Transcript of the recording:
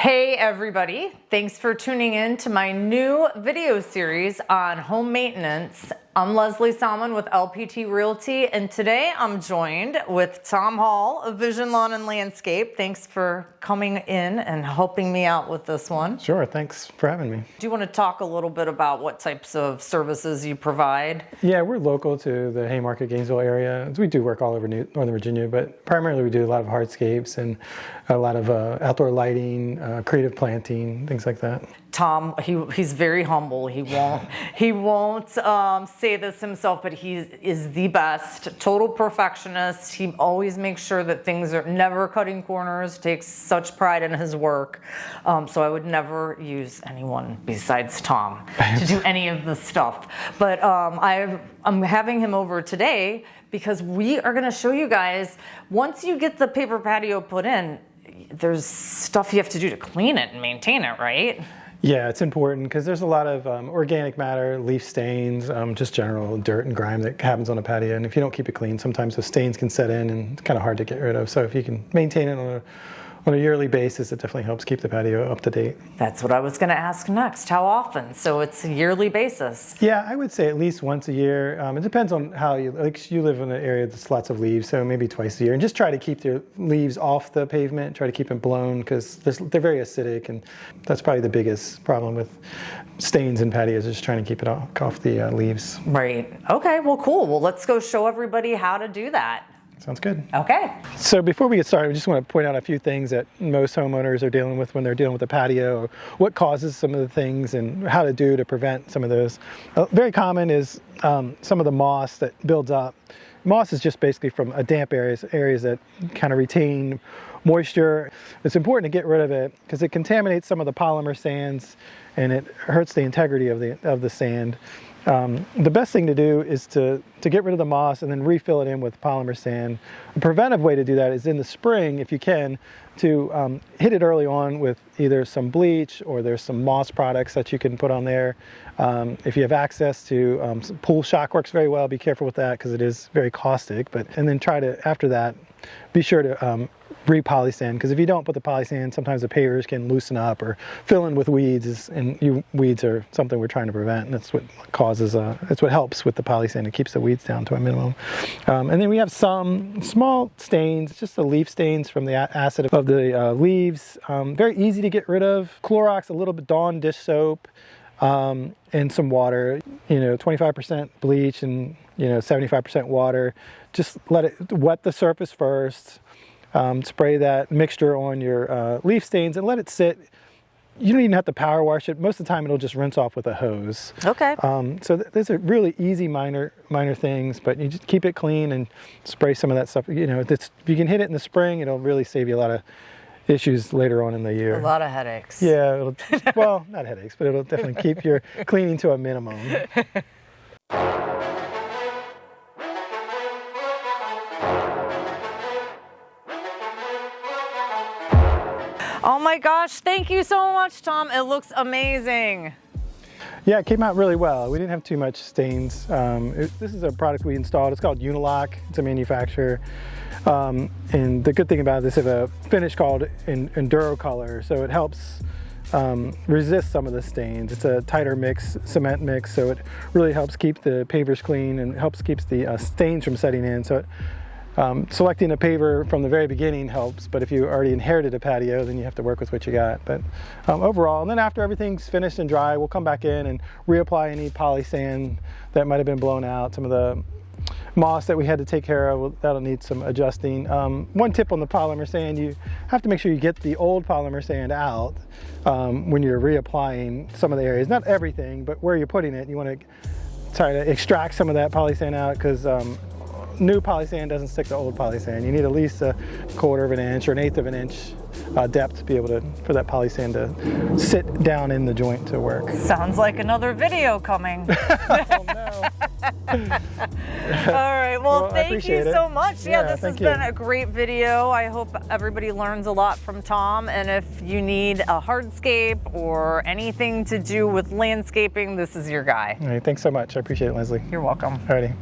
Hey everybody, thanks for tuning in to my new video series on home maintenance. I'm Lesley Salman with LPT Realty, and today I'm joined with Tom Hall of Vision Lawn and Landscape. Thanks for coming in and helping me out with this one. Sure, thanks for having me. Do you want to talk a little bit about what types of services you provide? Yeah, we're local to the Haymarket, Gainesville area. We do work all over Northern Virginia, but primarily we do a lot of hardscapes and a lot of outdoor lighting, creative planting, things like that. Tom, he's very humble. He won't say this himself, but he is the best, total perfectionist. He always makes sure that things are never cutting corners, takes such pride in his work. So I would never use anyone besides Tom to do any of this stuff. But I'm having him over today because we are going to show you guys, once you get the paver patio put in, there's stuff you have to do to clean it and maintain it, right? Yeah, it's important because there's a lot of organic matter, leaf stains, just general dirt and grime that happens on a patio. And if you don't keep it clean, sometimes the stains can set in and it's kind of hard to get rid of. So if you can maintain it on a yearly basis, it definitely helps keep the patio up to date. That's what I was going to ask next. How often? So it's a yearly basis. Yeah, I would say at least once a year. It depends on how you live in an area that's lots of leaves, so maybe twice a year. And just try to keep your leaves off the pavement. Try to keep them blown because they're very acidic, and that's probably the biggest problem with stains in patios, is just trying to keep it off the leaves. Right. Okay. Well, cool. Well, let's go show everybody how to do that. Sounds good. Okay. So before we get started, I just want to point out a few things that most homeowners are dealing with when they're dealing with a patio, or what causes some of the things and how to do to prevent some of those. Very common is some of the moss that builds up. Moss is just basically from damp areas that kind of retain moisture. It's important to get rid of it because it contaminates some of the polymer sands and it hurts the integrity of the sand. The best thing to do is to get rid of the moss and then refill it in with polymer sand. A preventive way to do that is in the spring, if you can, to hit it early on with either some bleach, or there's some moss products that you can put on there. If you have access to some pool shock, works very well. Be careful with that because it is very caustic. And then try to, after that, be sure to re-polysand, because if you don't put the polysand, sometimes the pavers can loosen up or fill in with weeds, and weeds are something we're trying to prevent, and that's what causes, that's what helps with the polysand. It keeps the weeds down to a minimum. And then we have some small stains, just the leaf stains from the acid of the leaves. Very easy to get rid of. Clorox, a little bit Dawn dish soap, and some water, 25% bleach and 75% water. Just let it wet the surface first. Spray that mixture on your leaf stains and let it sit. You don't even have to power wash it. Most of the time it'll just rinse off with a hose. Okay. So those are really easy minor things, but you just keep it clean and spray some of that stuff. If you can hit it in the spring, it'll really save you a lot of issues later on in the year. A lot of headaches. Yeah, well, not headaches, but it'll definitely keep your cleaning to a minimum. Oh my gosh, thank you so much, Tom. It looks amazing. Yeah, it came out really well. We didn't have too much stains. This is a product we installed. It's called Unilock. It's a manufacturer. And the good thing about this is a finish called Enduro Color, so it helps resist some of the stains. It's a tighter mix, cement mix, so it really helps keep the pavers clean and helps keeps the stains from setting in. So selecting a paver from the very beginning helps, but if you already inherited a patio, then you have to work with what you got. But overall, and then after everything's finished and dry, we'll come back in and reapply any poly sand that might have been blown out. Some of the moss that we had to take care of, that'll need some adjusting. One tip on the polymer sand, you have to make sure you get the old polymer sand out when you're reapplying some of the areas. Not everything, but where you're putting it, you want to try to extract some of that poly sand out, because new polysand doesn't stick to old polysand. You need at least a 1/4 of an inch or 1/8 of an inch depth to be able for that polysand to sit down in the joint to work. Sounds like another video coming. Oh no. All right, well thank you so much. Yeah, this has been a great video. I hope everybody learns a lot from Tom, and if you need a hardscape or anything to do with landscaping, this is your guy. All right, thanks so much. I appreciate it, Lesley. You're welcome. Alrighty.